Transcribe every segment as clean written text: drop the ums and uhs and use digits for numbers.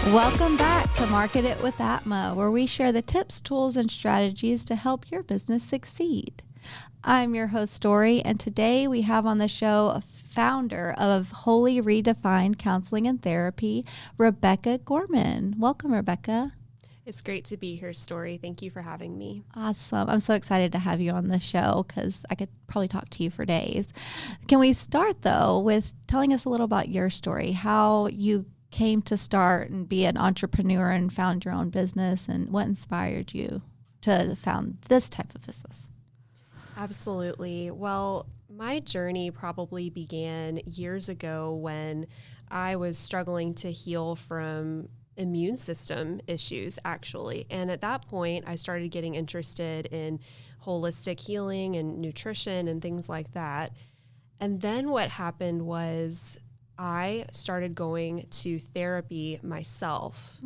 Welcome back to Market It with Atma, where we share the tips, tools, and strategies to help your business succeed. I'm your host, Dory, and today we have on the show a founder of Wholly Redefined Counseling and Therapy, Rebecca Gorman. Welcome, Rebecca. It's great to be here, Story. Thank you for having me. Awesome. I'm so excited to have you on the show because I could probably talk to you for days. Can we start, though, with telling us a little about your story, how you came to start and be an entrepreneur and found your own business, and what inspired you to found this type of business? Absolutely. Well, my journey probably began years ago when I was struggling to heal from immune system issues, actually. And at that point, I started getting interested in holistic healing and nutrition and things like that. And then what happened was I started going to therapy myself.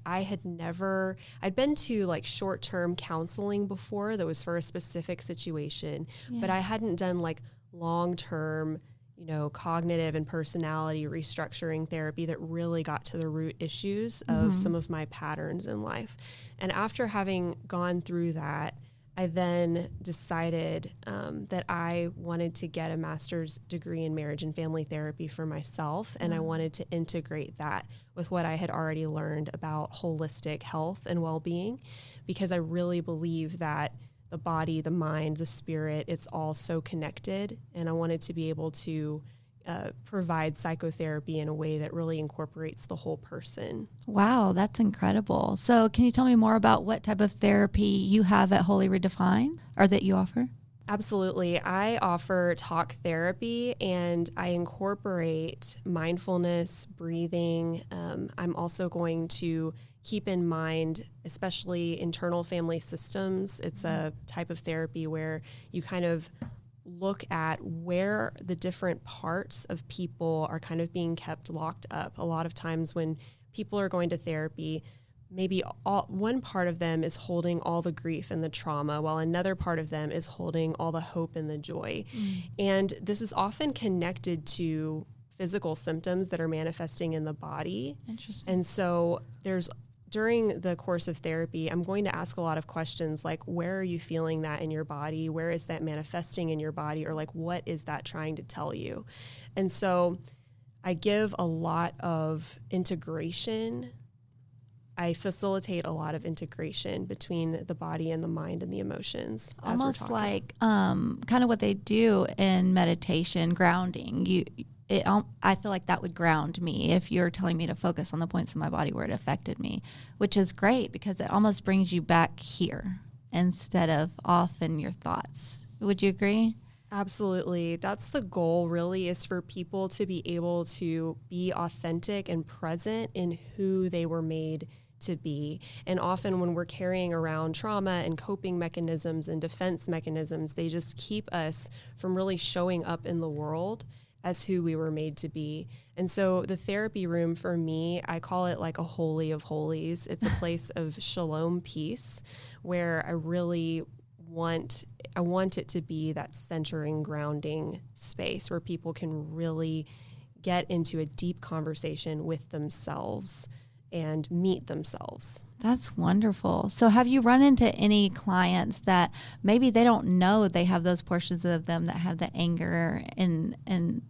I'd been to like short-term counseling before that was for a specific situation, but I hadn't done like long-term, cognitive and personality restructuring therapy that really got to the root issues of some of my patterns in life. And after having gone through that, I then decided that I wanted to get a master's degree in marriage and family therapy for myself, and I wanted to integrate that with what I had already learned about holistic health and well-being, because I really believe that the body, the mind, the spirit, it's all so connected, and I wanted to be able to provide psychotherapy in a way that really incorporates the whole person. Wow, that's incredible. So can you tell me more about what type of therapy you have at Wholly Redefined, or that you offer? Absolutely. I offer talk therapy, and I incorporate mindfulness, breathing. I'm also going to keep in mind, especially internal family systems. It's a type of therapy where you kind of look at where the different parts of people are kind of being kept locked up. A lot of times when people are going to therapy, maybe one part of them is holding all the grief and the trauma, while another part of them is holding all the hope and the joy. And this is often connected to physical symptoms that are manifesting in the body. Interesting. And so during the course of therapy, I'm going to ask a lot of questions like, where are you feeling that in your body? Where is that manifesting in your body? Or like, what is that trying to tell you? And so I give a lot of integration. I facilitate a lot of integration between the body and the mind and the emotions. Almost like kind of what they do in meditation, grounding. I feel like that would ground me if you're telling me to focus on the points in my body where it affected me, which is great because it almost brings you back here instead of off in your thoughts. Would you agree? Absolutely. That's the goal, really, is for people to be able to be authentic and present in who they were made to be. And often when we're carrying around trauma and coping mechanisms and defense mechanisms, they just keep us from really showing up in the world as who we were made to be. And so the therapy room for me, I call it like a holy of holies. It's a place of shalom peace where I really want it to be that centering, grounding space where people can really get into a deep conversation with themselves and meet themselves. That's wonderful. So have you run into any clients that maybe they don't know they have those portions of them that have the anger and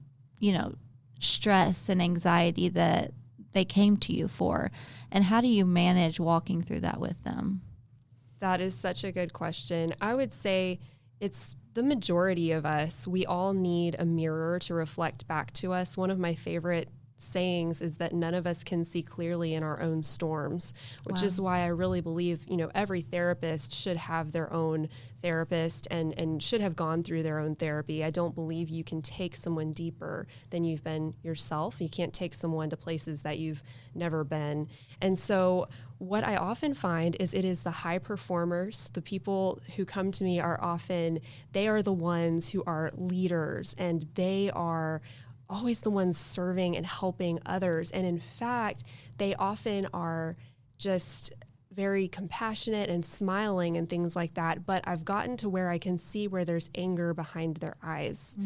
stress and anxiety that they came to you for? And how do you manage walking through that with them? That is such a good question. I would say it's the majority of us. We all need a mirror to reflect back to us. One of my favorite sayings is that none of us can see clearly in our own storms, which is why I really believe, every therapist should have their own therapist and should have gone through their own therapy. I don't believe you can take someone deeper than you've been yourself. You can't take someone to places that you've never been. And so what I often find is it is the high performers, the people who come to me they are the ones who are leaders, and they are always the ones serving and helping others. And in fact, they often are just very compassionate and smiling and things like that, but I've gotten to where I can see where there's anger behind their eyes.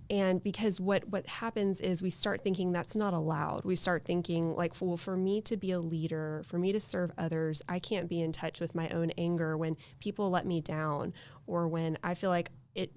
And because what happens is we start thinking that's not allowed. We start thinking like, well, for me to be a leader, for me to serve others, I can't be in touch with my own anger when people let me down, or when I feel like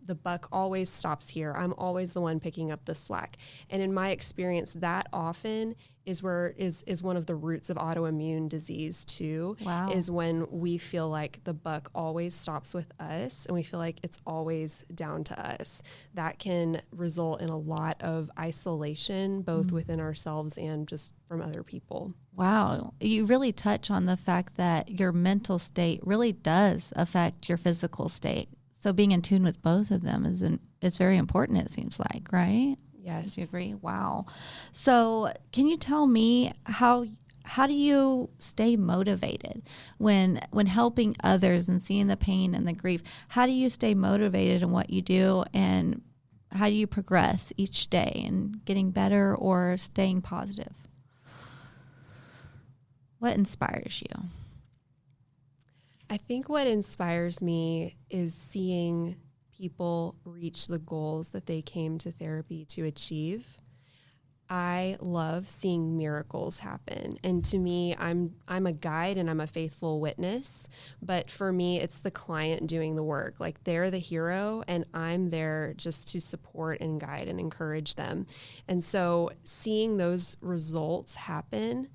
the buck always stops here. I'm always the one picking up the slack. And in my experience, that often is one of the roots of autoimmune disease too. Wow. Is when we feel like the buck always stops with us and we feel like it's always down to us. That can result in a lot of isolation, both within ourselves and just from other people. Wow. You really touch on the fact that your mental state really does affect your physical state. So being in tune with both of them is very important, it seems like, right? Yes. Do you agree? Wow. So can you tell me how do you stay motivated when helping others and seeing the pain and the grief? How do you stay motivated in what you do, and how do you progress each day and getting better or staying positive? What inspires you? I think what inspires me is seeing people reach the goals that they came to therapy to achieve. I love seeing miracles happen. And to me, I'm a guide and I'm a faithful witness. But for me, it's the client doing the work. Like, they're the hero and I'm there just to support and guide and encourage them. And so seeing those results happen,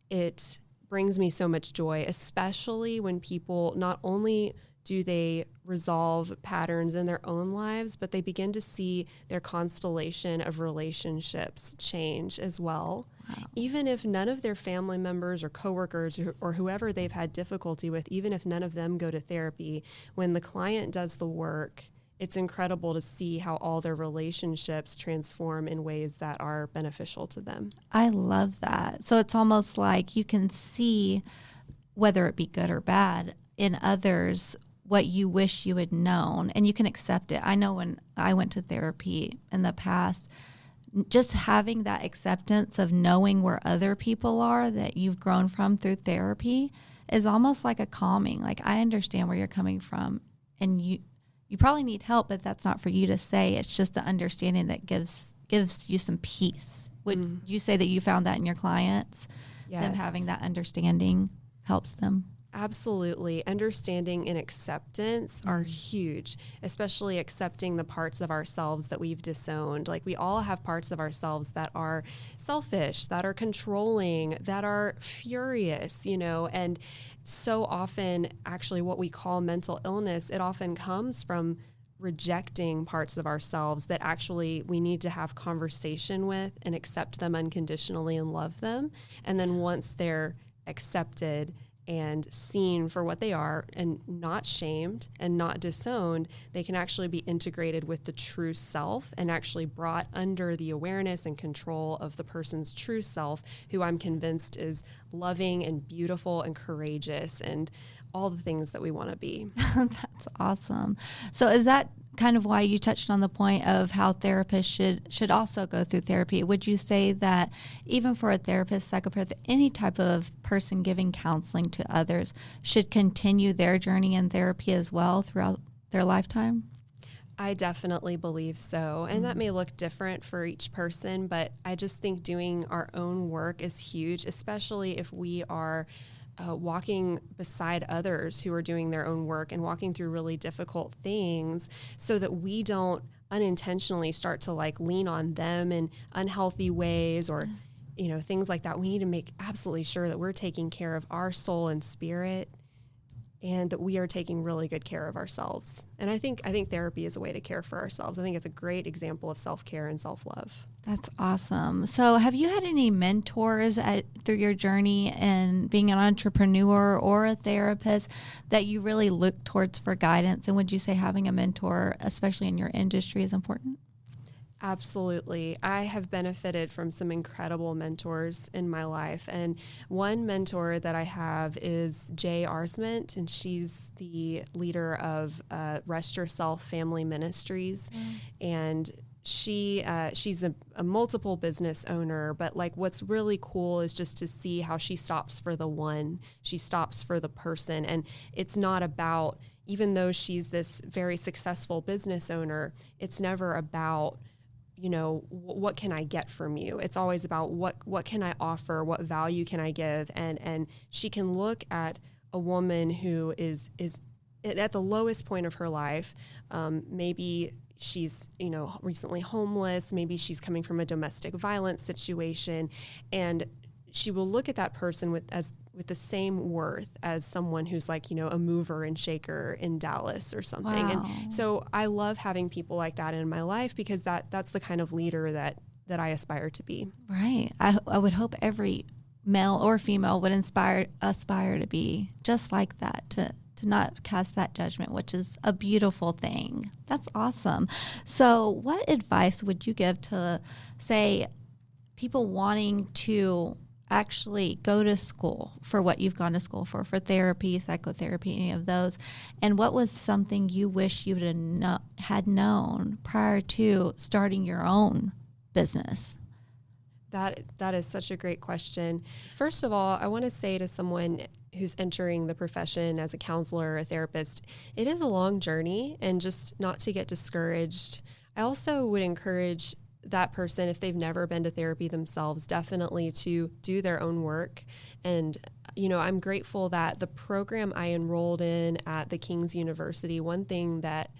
it brings me so much joy, especially when people not only do they resolve patterns in their own lives, but they begin to see their constellation of relationships change as well. Wow. Even if none of their family members or coworkers or whoever they've had difficulty with, even if none of them go to therapy, when the client does the work, it's incredible to see how all their relationships transform in ways that are beneficial to them. I love that. So it's almost like you can see, whether it be good or bad, in others what you wish you had known, and you can accept it. I know when I went to therapy in the past, just having that acceptance of knowing where other people are that you've grown from through therapy is almost like a calming. Like, I understand where you're coming from, and you probably need help, but that's not for you to say. It's just the understanding that gives you some peace. Would you say that you found that in your clients? Yes. Them having that understanding helps them? Absolutely. Understanding and acceptance are huge, especially accepting the parts of ourselves that we've disowned. Like, we all have parts of ourselves that are selfish, that are controlling, that are furious, and so often, actually, what we call mental illness, it often comes from rejecting parts of ourselves that actually we need to have conversation with and accept them unconditionally and love them. And then once they're accepted and seen for what they are and not shamed and not disowned, they can actually be integrated with the true self and actually brought under the awareness and control of the person's true self, who I'm convinced is loving and beautiful and courageous and all the things that we want to be. That's awesome. So is that kind of why you touched on the point of how therapists should also go through therapy? Would you say that even for a therapist, psychotherapist, any type of person giving counseling to others should continue their journey in therapy as well throughout their lifetime? I definitely believe so. And that may look different for each person, but I just think doing our own work is huge, especially if we are walking beside others who are doing their own work and walking through really difficult things, so that we don't unintentionally start to lean on them in unhealthy ways or things like that. We need to make absolutely sure that we're taking care of our soul and spirit, and that we are taking really good care of ourselves. And I think therapy is a way to care for ourselves. I think it's a great example of self-care and self-love. That's awesome. So have you had any mentors through your journey in being an entrepreneur or a therapist that you really look towards for guidance? And would you say having a mentor, especially in your industry, is important? Absolutely. I have benefited from some incredible mentors in my life. And one mentor that I have is Jay Arsment, and she's the leader of Rest Yourself Family Ministries. And she's a multiple business owner, but like what's really cool is just to see how she stops for the one, she stops for the person. And it's not about, even though she's this very successful business owner, it's never about, you know, what can I get from you? It's always about what can I offer? What value can I give? And she can look at a woman who is at the lowest point of her life. Maybe she's, you know, recently homeless. Maybe she's coming from a domestic violence situation, and she will look at that person with the same worth as someone who's like, you know, a mover and shaker in Dallas or something. Wow. And so I love having people like that in my life, because that's the kind of leader that I aspire to be. Right. I would hope every male or female would aspire to be just like that, to not cast that judgment, which is a beautiful thing. That's awesome. So what advice would you give to, say, people wanting to actually go to school for what you've gone to school for therapy, psychotherapy, any of those? And what was something you wish you had known prior to starting your own business? That is such a great question. First of all, I want to say to someone who's entering the profession as a counselor or a therapist, it is a long journey, and just not to get discouraged. I also would encourage that person, if they've never been to therapy themselves, definitely to do their own work. And, you know, I'm grateful that the program I enrolled in at the King's University, one thing that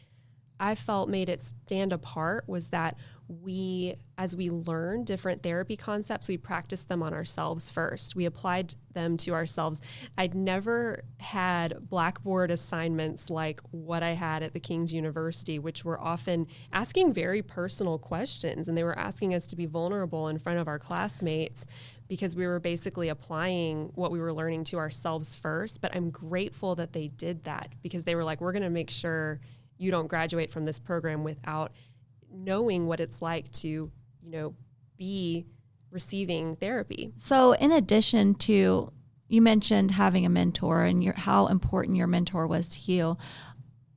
I felt made it stand apart was that as we learned different therapy concepts, we practiced them on ourselves first. We applied them to ourselves. I'd never had Blackboard assignments like what I had at the King's University, which were often asking very personal questions, and they were asking us to be vulnerable in front of our classmates, because we were basically applying what we were learning to ourselves first. But I'm grateful that they did that, because they were like, we're going to make sure you don't graduate from this program without knowing what it's like to, you know, be receiving therapy. So in addition to, you mentioned having a mentor and how important your mentor was to you,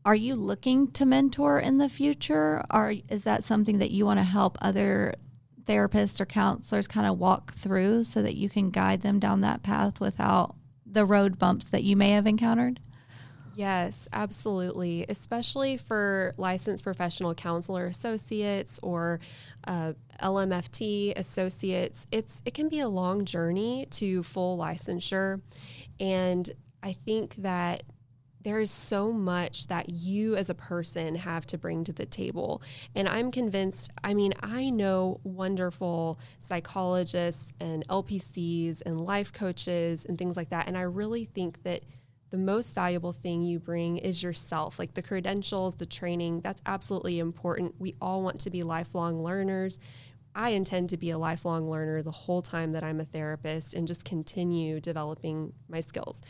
are you looking to mentor in the future? Or is that something that you want to help other therapists or counselors kind of walk through so that you can guide them down that path without the road bumps that you may have encountered? Yes, absolutely. Especially for licensed professional counselor associates or LMFT associates, it can be a long journey to full licensure. And I think that there is so much that you as a person have to bring to the table. And I'm convinced, I know wonderful psychologists and LPCs and life coaches and things like that. And I really think that the most valuable thing you bring is yourself, like the credentials, the training. That's absolutely important. We all want to be lifelong learners. I intend to be a lifelong learner the whole time that I'm a therapist and just continue developing my skills.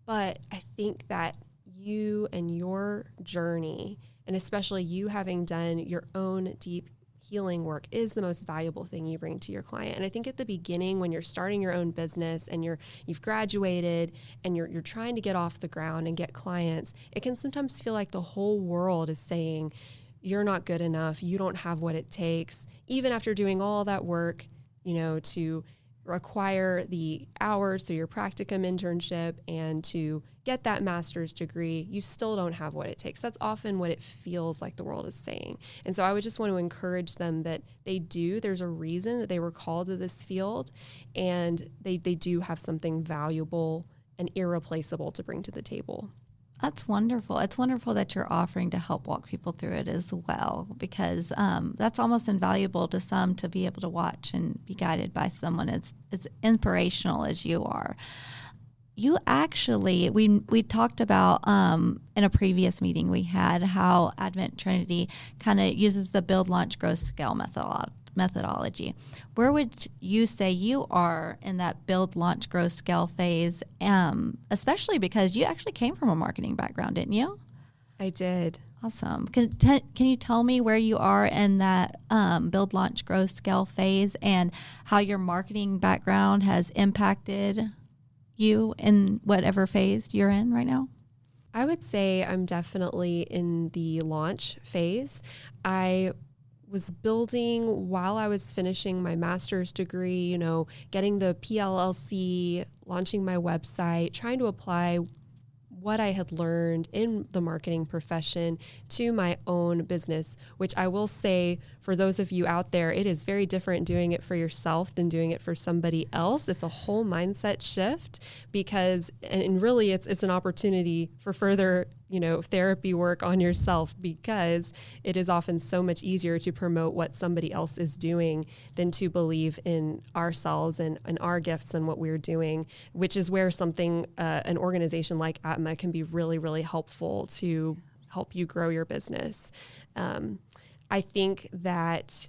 But I think that you and your journey, and especially you having done your own deep healing work, is the most valuable thing you bring to your client. And I think at the beginning, when you're starting your own business and you've graduated and you're trying to get off the ground and get clients, it can sometimes feel like the whole world is saying, you're not good enough, you don't have what it takes. Even after doing all that work, you know, to require the hours through your practicum internship and to get that master's degree, you still don't have what it takes. That's often what it feels like the world is saying. And so I would just want to encourage them that there's a reason that they were called to this field, and they do have something valuable and irreplaceable to bring to the table. That's wonderful. It's wonderful that you're offering to help walk people through it as well, because that's almost invaluable to some to be able to watch and be guided by someone as inspirational as you are. You actually, we talked about in a previous meeting we had how Advent Trinity kind of uses the build, launch, grow, scale methodology. Where would you say you are in that build, launch, grow, scale phase, especially because you actually came from a marketing background, didn't you? I did. Awesome. Can you tell me where you are in that build, launch, grow, scale phase, and how your marketing background has impacted you in whatever phase you're in right now? I would say I'm definitely in the launch phase. I was building while I was finishing my master's degree, you know, getting the PLLC, launching my website, trying to apply what I had learned in the marketing profession to my own business, which I will say for those of you out there, it is very different doing it for yourself than doing it for somebody else. It's a whole mindset shift because, and really it's an opportunity for further, you know, therapy work on yourself, because it is often so much easier to promote what somebody else is doing than to believe in ourselves and our gifts and what we're doing, which is where something, an organization like ATMA can be really, really helpful to help you grow your business. I think that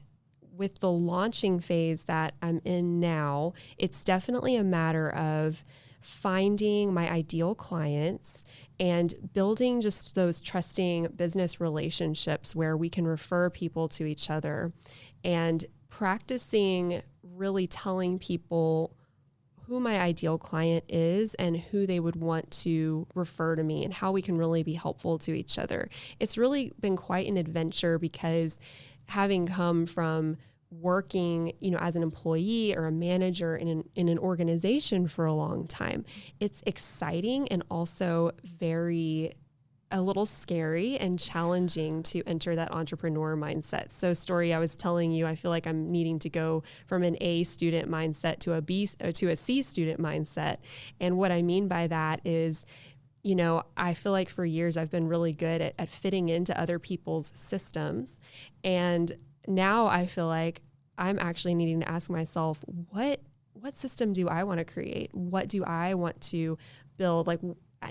with the launching phase that I'm in now, it's definitely a matter of finding my ideal clients and building just those trusting business relationships where we can refer people to each other, and practicing really telling people who my ideal client is and who they would want to refer to me and how we can really be helpful to each other. It's really been quite an adventure, because having come from working, you know, as an employee or a manager in an organization for a long time, it's exciting and also a little scary and challenging to enter that entrepreneur mindset. So Story, I was telling you, I feel like I'm needing to go from an A student mindset to a C student mindset. And what I mean by that is, you know, I feel like for years I've been really good at fitting into other people's systems. And now I feel like I'm actually needing to ask myself, what system do I want to create? What do I want to build? Like,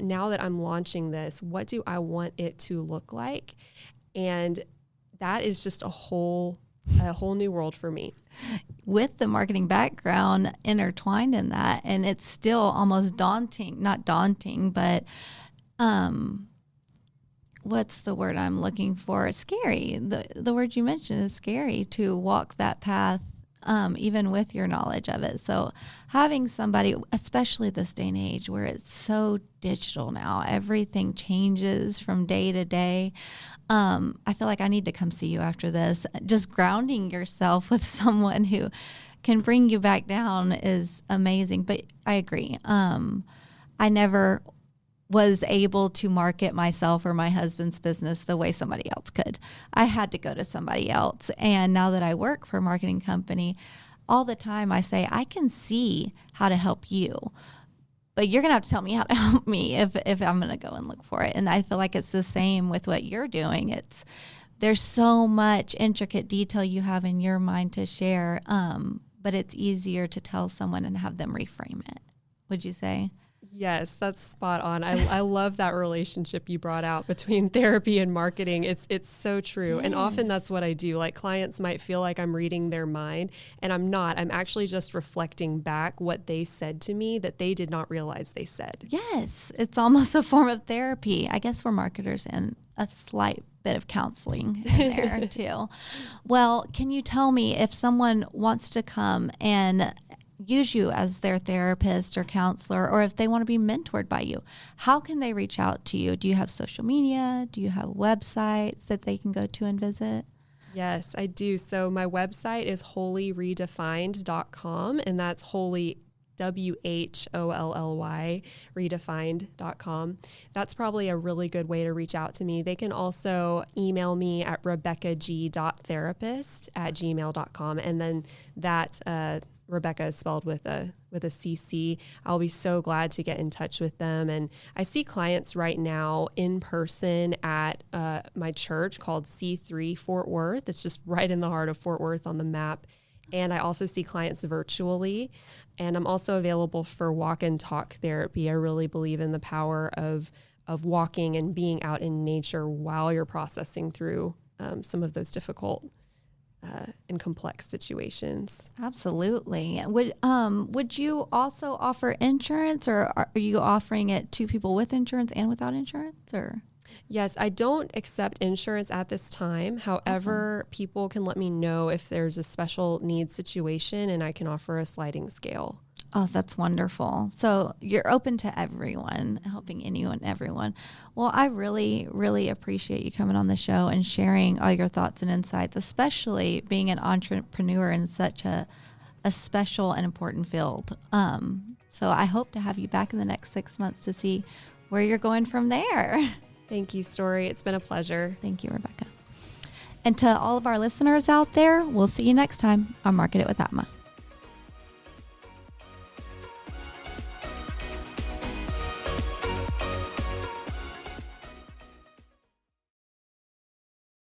now that I'm launching this, what do I want it to look like? And that is just a whole new world for me. With the marketing background intertwined in that, and it's still almost not daunting, but what's the word I'm looking for? It's scary. The word you mentioned is scary, to walk that path, even with your knowledge of it. So having somebody, especially this day and age where it's so digital now, everything changes from day to day. I feel like I need to come see you after this. Just grounding yourself with someone who can bring you back down is amazing. But I agree. I never was able to market myself or my husband's business the way somebody else could. I had to go to somebody else. And now that I work for a marketing company, all the time I say, I can see how to help you, but you're going to have to tell me how to help me if I'm going to go and look for it. And I feel like it's the same with what you're doing. There's so much intricate detail you have in your mind to share, but it's easier to tell someone and have them reframe it. Would you say? Yes, that's spot on. I love that relationship you brought out between therapy and marketing. It's so true. Yes. And often that's what I do. Like, clients might feel like I'm reading their mind, and I'm not. I'm actually just reflecting back what they said to me that they did not realize they said. Yes, it's almost a form of therapy, I guess, for marketers, and a slight bit of counseling in there too. Well, can you tell me, if someone wants to come and use you as their therapist or counselor, or if they want to be mentored by you, how can they reach out to you? Do you have social media? Do you have websites that they can go to and visit? Yes, I do. So my website is whollyredefined.com, and that's wholly, WHOLLY, redefined.com. That's probably a really good way to reach out to me. They can also email me at rebeccag.therapist@gmail.com. And then that, Rebecca is spelled with a CC. I'll be so glad to get in touch with them. And I see clients right now in person at my church called C3 Fort Worth. It's just right in the heart of Fort Worth on the map. And I also see clients virtually. And I'm also available for walk and talk therapy. I really believe in the power of walking and being out in nature while you're processing through some of those difficult and complex situations. Absolutely. Would you also offer insurance, or are you offering it to people with insurance and without insurance, or? Yes, I don't accept insurance at this time. However, awesome. People can let me know if there's a special needs situation, and I can offer a sliding scale. Oh, that's wonderful. So you're open to everyone, helping anyone, everyone. Well, I really, really appreciate you coming on the show and sharing all your thoughts and insights, especially being an entrepreneur in such a special and important field. So I hope to have you back in the next 6 months to see where you're going from there. Thank you, Story. It's been a pleasure. Thank you, Rebecca. And to all of our listeners out there, we'll see you next time on Market It with Atma.